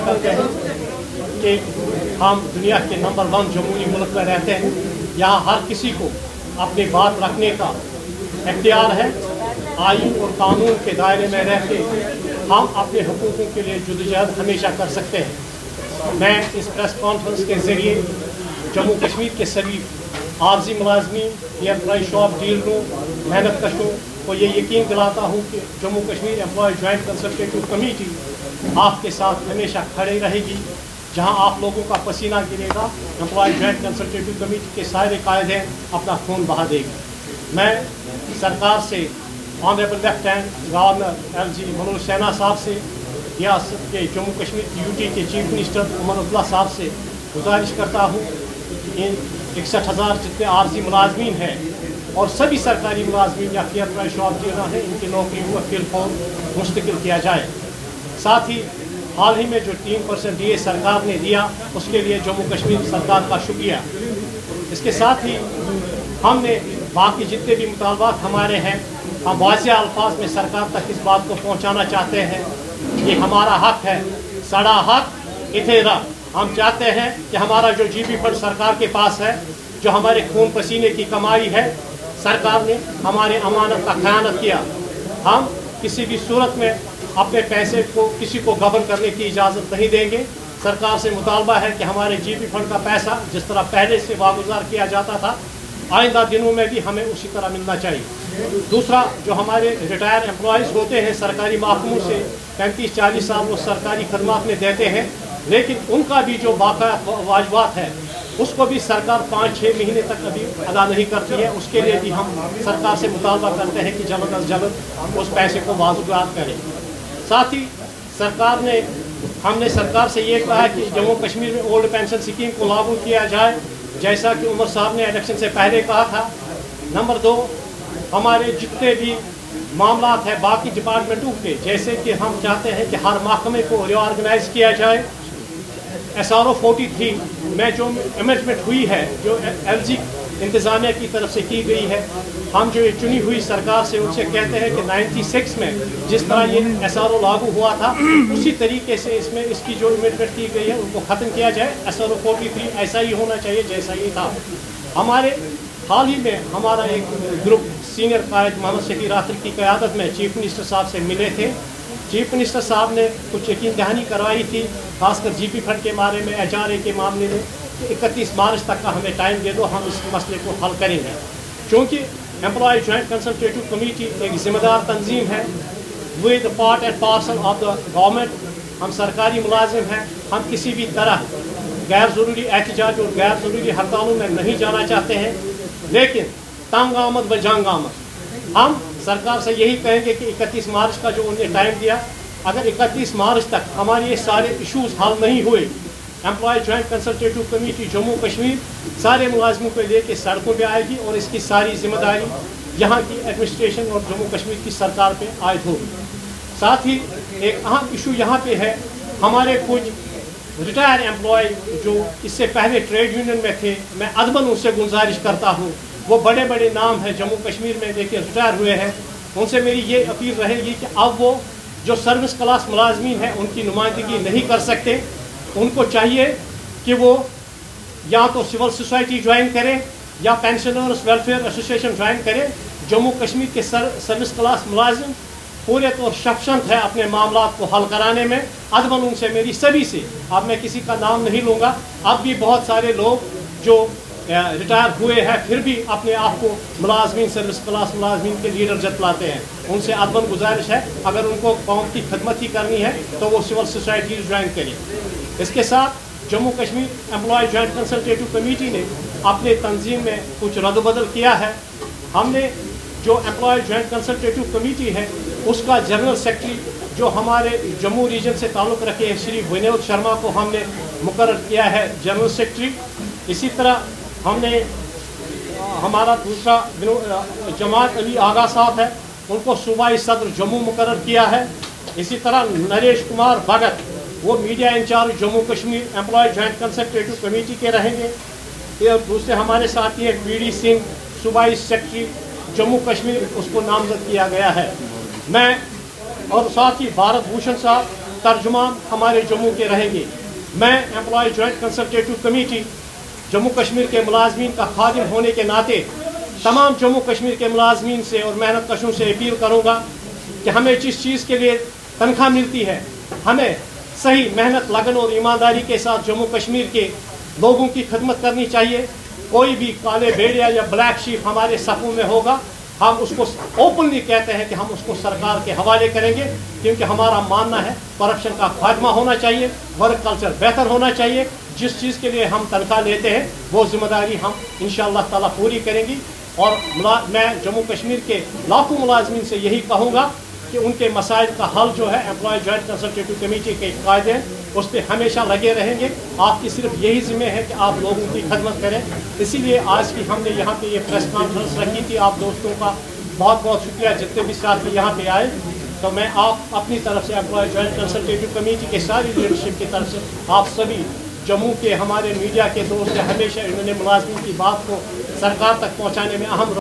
करते हैं कि हम दुनिया के नंबर 1 जमहूरी मुल्क में रहते हैं। यहाँ हर किसी को अपनी बात रखने का इख्तियार है। आईन और कानून के दायरे में रह के हम अपने हुकूकों के लिए जद्दोजहद हमेशा कर सकते हैं। मैं इस प्रेस कॉन्फ्रेंस के ज़रिए जम्मू कश्मीर के सभी आर्जी मुलाजमीन, एम्प्लॉय शॉप डीलरों, मेहनत कशों को ये यकीन दिलाता हूँ कि Jammu Kashmir employ joint consultative committee आपके साथ हमेशा खड़ी रहेगी। जहाँ आप लोगों का पसीना गिरेगा, एम्प्लॉय जॉइंट कंसल्टेटिव कमेटी के सारे कायदे अपना खून बहा देंगे। मैं सरकार से honourable lieutenant governor LG Manoj Sinha साहब से, रियासत के जम्मू कश्मीर की यूटी के चीफ मिनिस्टर उमर अब्दुल्ला साहब से गुजारिश करता हूँ कि इन 61,000 जितने आर्जी मुलाजमीन हैं और सभी सरकारी मुलाजमीन या एम्प्लॉय शॉप डीलर हैं, इनकी नौकरियों को फिलहाल मुस्तकिल किया जाए। साथ ही हाल ही में जो 3% DA सरकार ने दिया, उसके लिए जम्मू कश्मीर सरकार का शुक्रिया। इसके साथ ही हमने बाकी जितने भी मुतालबात हमारे हैं, हम वाज़ेह अल्फाज में सरकार तक इस बात को पहुंचाना चाहते हैं कि हमारा हक है, साड़ा हक इतेरा। हम चाहते हैं कि हमारा जो GB फंड सरकार के पास है, जो हमारे खून पसीने की कमाई है, सरकार ने हमारे अमानत का खयानत किया। हम किसी भी सूरत में अपने पैसे को किसी को गबन करने की इजाज़त नहीं देंगे। सरकार से मुतालबा है कि हमारे GB फंड का पैसा जिस तरह पहले से वागुजार किया जाता था, आइंदा दिनों में भी हमें उसी तरह मिलना चाहिए। दूसरा, जो हमारे रिटायर एम्प्लॉयज़ होते हैं सरकारी महकमों से 35-40 साल वो सरकारी खदमात में देते हैं, लेकिन उनका भी जो बाकाया वाजबात है उसको भी सरकार 5-6 महीने तक अभी अदा नहीं करती है। उसके लिए भी हम सरकार से मुतालबा करते हैं कि जल्द अज जल्द उस पैसे को वाजुगात करें। साथ ही हमने सरकार से ये कहा कि जम्मू कश्मीर में ओल्ड पेंशन स्कीम को लागू किया जाए, जैसा कि उमर साहब ने इलेक्शन से पहले कहा था। नंबर 2, हमारे जितने भी मामला है बाकी डिपार्टमेंटों के, जैसे कि हम चाहते हैं कि हर महकमे को रिऑर्गेनाइज किया जाए। SRO 43 में जो अमेंडमेंट हुई है, जो LG इंतज़ामिया की तरफ से की गई है, हम जो चुनी हुई सरकार से उनसे कहते हैं कि 96 में जिस तरह ये SRO लागू हुआ था, उसी तरीके से इसमें इसकी जो अमेंडमेंट की गई है उनको ख़त्म किया जाए। SRO 43 ऐसा ही होना चाहिए जैसा ये था। हमारे हाल ही में हमारा एक ग्रुप सीनियर कायद मोहम्मद शकीर आखिर की क़यादत में चीफ मिनिस्टर साहब से मिले थे। चीफ मिनिस्टर साहब ने कुछ यकीन दहानी करवाई थी, खासकर GB फंड के बारे में, HRA के मामले में, कि 31 मार्च तक का हमें टाइम दे दो, हम इस मसले को हल करेंगे। क्योंकि एम्प्लॉय जॉइंट कंसल्टेटिव कमेटी एक ज़िम्मेदार तंजीम है, with part and parcel of the government. हम सरकारी मुलाजिम हैं, हम किसी भी तरह गैर ज़रूरी एहतजाज और गैर ज़रूरी हड़तालों में नहीं जाना चाहते हैं। लेकिन तंग आमद व जंग आमद, हम सरकार से यही कहेंगे कि 31 मार्च का जो उन्हें टाइम दिया, अगर 31 मार्च तक हमारे ये सारे इशूज़ हल नहीं हुए, employ joint consultative committee Jammu Kashmir सारे मुलाजमों को लेकर सड़कों पे आएगी और इसकी सारी जिम्मेदारी यहाँ की एडमिनिस्ट्रेशन और जम्मू कश्मीर की सरकार पे आयद होगी। साथ ही एक अहम इशू यहाँ पे है, हमारे कुछ रिटायर एम्प्लॉय जो इससे पहले ट्रेड यूनियन में थे, मैं अदबन उनसे गुजारिश करता हूँ, वो बड़े बड़े नाम हैं जम्मू कश्मीर में लेके रिटायर हुए हैं, उनसे मेरी ये अपील रहेगी कि अब वो जो सर्विस क्लास मुलाजमीन हैं उनकी नुमाइंदगी नहीं कर सकते। उनको चाहिए कि वो या तो सिविल सोसाइटी ज्वाइन करें या पेंशनर्स वेलफेयर एसोसिएशन ज्वाइन करें। जम्मू कश्मीर के सर्विस क्लास मुलाजिम पूरे तौर शफशंत है अपने मामला को हल कराने में। अदबन उनसे मेरी सभी से, अब मैं किसी का नाम नहीं लूँगा, अब भी बहुत सारे लोग जो रिटायर हुए हैं फिर भी अपने आप को मुलाजमीन सर्विस क्लास मुलाजमीन के लीडर जतलाते हैं, उनसे अदबन गुजारिश है अगर उनको कौम की खदमत ही करनी है तो वो सिविल सोसाइटी ज्वाइन करें। इसके साथ Jammu Kashmir employ joint consultative committee ने अपने तंजीम में कुछ रद्द-बदल किया है। हमने जो एम्प्लॉय जॉइंट कंसल्टेटिव कमेटी है उसका जनरल सेक्रेटरी जो हमारे जम्मू रीजन से ताल्लुक़ रखे हैं श्री विनोद शर्मा को हमने मुकर्रर किया है जनरल सेक्रेटरी। इसी तरह हमने हमारा दूसरा जमात अली आगा साहब है, उनको सूबाई सदर जम्मू मुकर्रर किया है। इसी तरह नरेश कुमार भगत वो media in charge Jammu Kashmir employ joint consultative committee के रहेंगे। फिर दूसरे हमारे साथी हैं BD सिंह सूबाई सेक्रेटरी जम्मू कश्मीर, उसको नामजद किया गया है। मैं और साथ ही भारत भूषण साहब तर्जुमान हमारे जम्मू के रहेंगे। मैं employ joint consultative committee Jammu Kashmir के मुलाजमीन का खादिम होने के नाते तमाम जम्मू कश्मीर के मुलाजमीन से और मेहनत कशों से अपील करूँगा कि हमें जिस चीज़ के लिए तनख्वाह मिलती है, हमें सही मेहनत, लगन और ईमानदारी के साथ जम्मू कश्मीर के लोगों की खिदमत करनी चाहिए। कोई भी काले भेड़िया या ब्लैक शीप हमारे सफ़ों में होगा, हम उसको ओपनली कहते हैं कि हम उसको सरकार के हवाले करेंगे, क्योंकि हमारा मानना है करप्शन का खात्मा होना चाहिए, वर्क कल्चर बेहतर होना चाहिए। जिस चीज़ के लिए हम तनख्वाह लेते हैं वो जिम्मेदारी हम इंशाअल्लाह ताला पूरी करेंगी। और मैं जम्मू कश्मीर के लाखों मुलाजमीन से यही कहूँगा कि उनके मसाइल का हल जो है एम्प्लॉय जॉइंट कंसल्टेटिव कमेटी के कायदे हैं उस पर हमेशा लगे रहेंगे। आपकी सिर्फ यही जिम्मे है कि आप लोगों की खदमत करें। इसीलिए आज की हमने यहाँ पे ये प्रेस कॉन्फ्रेंस रखी थी। आप दोस्तों का बहुत बहुत शुक्रिया जितने भी साथी यहाँ पे आए। तो मैं आप अपनी तरफ से एम्प्लॉय जॉइंट कंसल्टेटिव कमेटी के सारी लीडरशिप की तरफ से आप सभी जम्मू के हमारे मीडिया के दोस्त हमेशा इन्होंने मुलाजमीन की बात को सरकार तक पहुँचाने में अहम